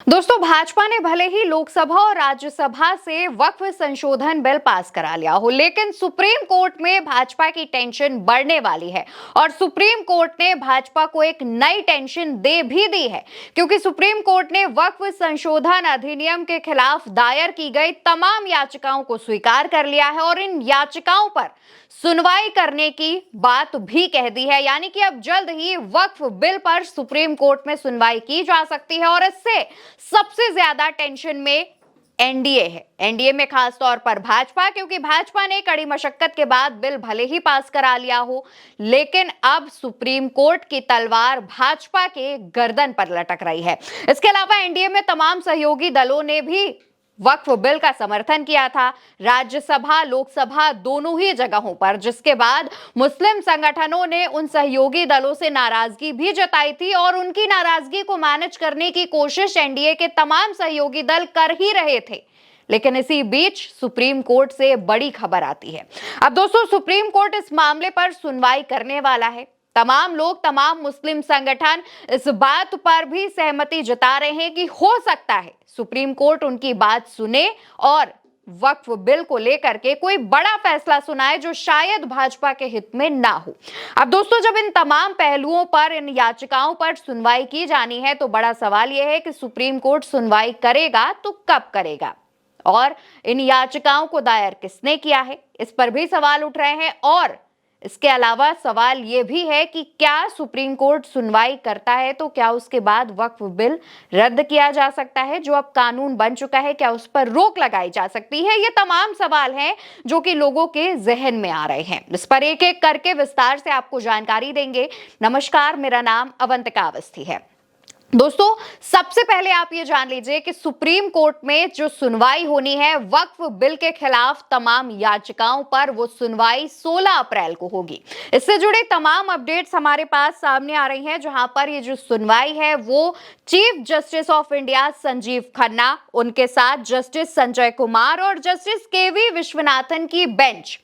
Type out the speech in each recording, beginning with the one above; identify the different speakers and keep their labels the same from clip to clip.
Speaker 1: दोस्तों, भाजपा ने भले ही लोकसभा और राज्यसभा से वक्फ संशोधन बिल पास करा लिया हो, लेकिन सुप्रीम कोर्ट में भाजपा की टेंशन बढ़ने वाली है। और सुप्रीम कोर्ट ने भाजपा को एक नई टेंशन दे भी दी है, क्योंकि सुप्रीम कोर्ट ने वक्फ संशोधन अधिनियम के खिलाफ दायर की गई तमाम याचिकाओं को स्वीकार कर लिया है और इन याचिकाओं पर सुनवाई करने की बात भी कह दी है। यानी कि अब जल्द ही वक्फ बिल पर सुप्रीम कोर्ट में सुनवाई की जा सकती है और इससे सबसे ज्यादा टेंशन में एनडीए है। एनडीए में खास तौर पर भाजपा, क्योंकि भाजपा ने कड़ी मशक्कत के बाद बिल भले ही पास करा लिया हो, लेकिन अब सुप्रीम कोर्ट की तलवार भाजपा के गर्दन पर लटक रही है। इसके अलावा एनडीए में तमाम सहयोगी दलों ने भी वक्फ बिल का समर्थन किया था, राज्यसभा लोकसभा दोनों ही जगहों पर, जिसके बाद मुस्लिम संगठनों ने उन सहयोगी दलों से नाराजगी भी जताई थी और उनकी नाराजगी को मैनेज करने की कोशिश एनडीए के तमाम सहयोगी दल कर ही रहे थे। लेकिन इसी बीच सुप्रीम कोर्ट से बड़ी खबर आती है। अब दोस्तों, सुप्रीम कोर्ट इस मामले पर सुनवाई करने वाला है। तमाम लोग, तमाम मुस्लिम संगठन इस बात पर भी सहमति जता रहे हैं कि हो सकता है सुप्रीम कोर्ट उनकी बात सुने और वक्फ बिल को लेकर के कोई बड़ा फैसला सुनाए जो शायद भाजपा के हित में ना हो। अब दोस्तों, जब इन तमाम पहलुओं पर, इन याचिकाओं पर सुनवाई की जानी है, तो बड़ा सवाल यह है कि सुप्रीम कोर्ट सुनवाई करेगा तो कब करेगा और इन याचिकाओं को दायर किसने किया है, इस पर भी सवाल उठ रहे हैं। और इसके अलावा सवाल यह भी है कि क्या सुप्रीम कोर्ट सुनवाई करता है तो क्या उसके बाद वक्फ बिल रद्द किया जा सकता है, जो अब कानून बन चुका है, क्या उस पर रोक लगाई जा सकती है? ये तमाम सवाल हैं जो कि लोगों के जहन में आ रहे हैं। इस पर एक एक करके विस्तार से आपको जानकारी देंगे। नमस्कार, मेरा नाम अवंतिका अवस्थी है। दोस्तों, सबसे पहले आप ये जान लीजिए कि सुप्रीम कोर्ट में जो सुनवाई होनी है वक्फ बिल के खिलाफ तमाम याचिकाओं पर, वो सुनवाई 16 अप्रैल को होगी। इससे जुड़े तमाम अपडेट्स हमारे पास सामने आ रही हैं, जहां पर ये जो सुनवाई है वो chief justice of India Sanjeev Khanna, उनके साथ जस्टिस संजय कुमार और जस्टिस केवी विश्वनाथन की बेंच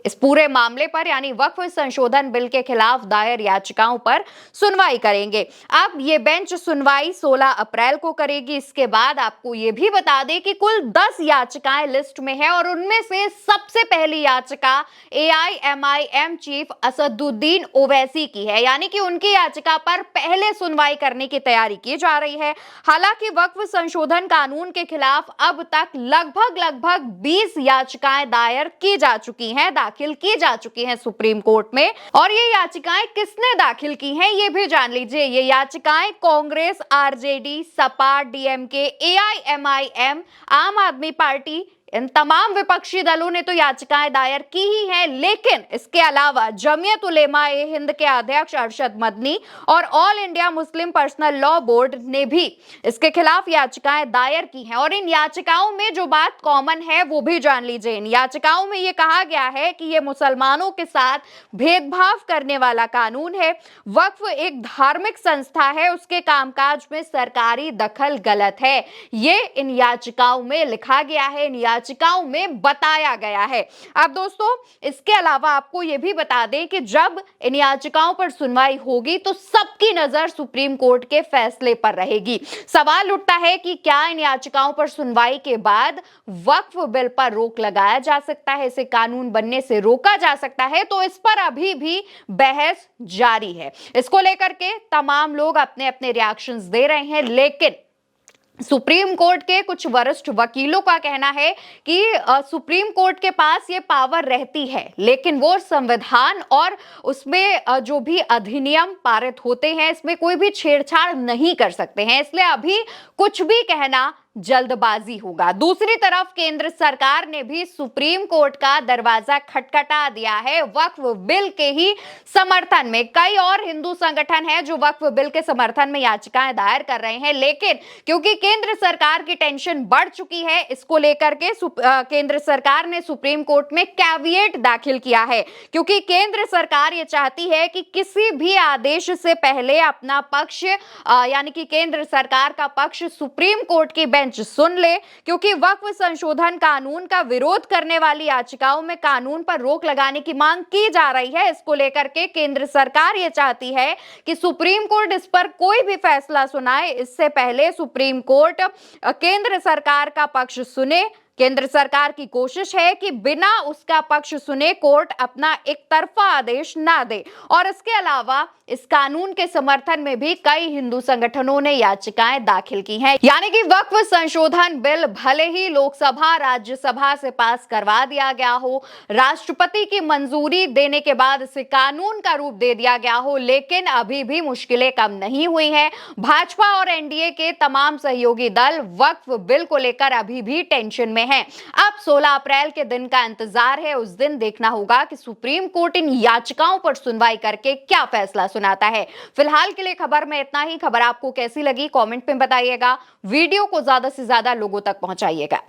Speaker 1: इस पूरे मामले पर, यानी वक्फ संशोधन बिल के खिलाफ दायर याचिकाओं पर सुनवाई करेंगे। अब ये बेंच सुनवाई 16 अप्रैल को करेगी। इसके बाद आपको ये भी बता दें कि कुल 10 याचिकाएं लिस्ट में है और उनमें से सबसे पहली याचिका एआईएमआईएम चीफ असदुद्दीन ओवैसी की है, यानी कि उनकी याचिका पर पहले सुनवाई करने की तैयारी की जा रही है। हालांकि वक्फ संशोधन कानून के खिलाफ अब तक लगभग 20 याचिकाएं दायर की जा चुकी हैं, दाखिल की जा चुकी हैं सुप्रीम कोर्ट में। और ये याचिकाएं किसने दाखिल की हैं ये भी जान लीजिए। ये याचिकाएं Congress, RJD, Sapa, DMK, AIMIM, आम आदमी पार्टी, इन तमाम विपक्षी दलों ने तो याचिकाएं दायर की ही हैं, लेकिन इसके अलावा जमीयत उलेमा ए हिंद के अध्यक्ष अरशद मदनी और all India Muslim personal law board ने भी इसके खिलाफ याचिकाएं दायर की हैं। और इन याचिकाओं में जो बात कॉमन है वो भी जान लीजिए। इन याचिकाओं में ये कहा गया है कि ये मुसलमानों के साथ भेदभाव करने वाला कानून है। वक्फ एक धार्मिक संस्था है, उसके कामकाज में सरकारी दखल गलत है, ये इन याचिकाओं में लिखा गया है, इन याचिकाओं में बताया गया है। अब दोस्तों, इसके अलावा आपको यह भी बता दें कि जब इन याचिकाओं पर सुनवाई होगी तो सबकी नजर सुप्रीम कोर्ट के फैसले पर रहेगी। सवाल उठता है कि क्या इन याचिकाओं पर सुनवाई के बाद वक्फ बिल पर रोक लगाया जा सकता है, इसे कानून बनने से रोका जा सकता है? तो इस पर अभी भी बहस जारी है। इसको लेकर के तमाम लोग अपने अपने रिएक्शंस दे रहे हैं, लेकिन सुप्रीम कोर्ट के कुछ वरिष्ठ वकीलों का कहना है कि सुप्रीम कोर्ट के पास ये पावर रहती है, लेकिन वो संविधान और उसमें जो भी अधिनियम पारित होते हैं इसमें कोई भी छेड़छाड़ नहीं कर सकते हैं, इसलिए अभी कुछ भी कहना जल्दबाजी होगा। दूसरी तरफ केंद्र सरकार ने भी सुप्रीम कोर्ट का दरवाजा खटखटा दिया है वक्फ बिल के ही समर्थन में। कई और हिंदू संगठन हैं जो वक्फ बिल के समर्थन में याचिकाएं दायर कर रहे हैं, लेकिन क्योंकि केंद्र सरकार की टेंशन बढ़ चुकी है, इसको लेकर के केंद्र सरकार ने सुप्रीम कोर्ट में कैविएट दाखिल किया है, क्योंकि केंद्र सरकार ये चाहती है कि किसी भी आदेश से पहले अपना पक्ष, यानी कि केंद्र सरकार का पक्ष सुप्रीम कोर्ट की बेंच बेंच सुन ले, क्योंकि वक्फ संशोधन कानून का विरोध करने वाली याचिकाओं में कानून पर रोक लगाने की मांग की जा रही है। इसको लेकर के केंद्र सरकार ये चाहती है कि सुप्रीम कोर्ट इस पर कोई भी फैसला सुनाए, इससे पहले सुप्रीम कोर्ट केंद्र सरकार का पक्ष सुने। केंद्र सरकार की कोशिश है कि बिना उसका पक्ष सुने कोर्ट अपना एक तरफा आदेश ना दे। और इसके अलावा इस कानून के समर्थन में भी कई हिंदू संगठनों ने याचिकाएं दाखिल की हैं। यानी कि वक्फ संशोधन बिल भले ही लोकसभा राज्यसभा से पास करवा दिया गया हो, राष्ट्रपति की मंजूरी देने के बाद इसे कानून का रूप दे दिया गया हो, लेकिन अभी भी मुश्किलें कम नहीं हुई हैं। भाजपा और एनडीए के तमाम सहयोगी दल वक्फ बिल को लेकर अभी भी टेंशन में हैं। अब 16 अप्रैल के दिन का इंतजार है। उस दिन देखना होगा कि सुप्रीम कोर्ट इन याचिकाओं पर सुनवाई करके क्या फैसला सुनाता है। फिलहाल के लिए खबर में इतना ही। खबर आपको कैसी लगी कमेंट में बताइएगा। वीडियो को ज्यादा से ज्यादा लोगों तक पहुंचाइएगा।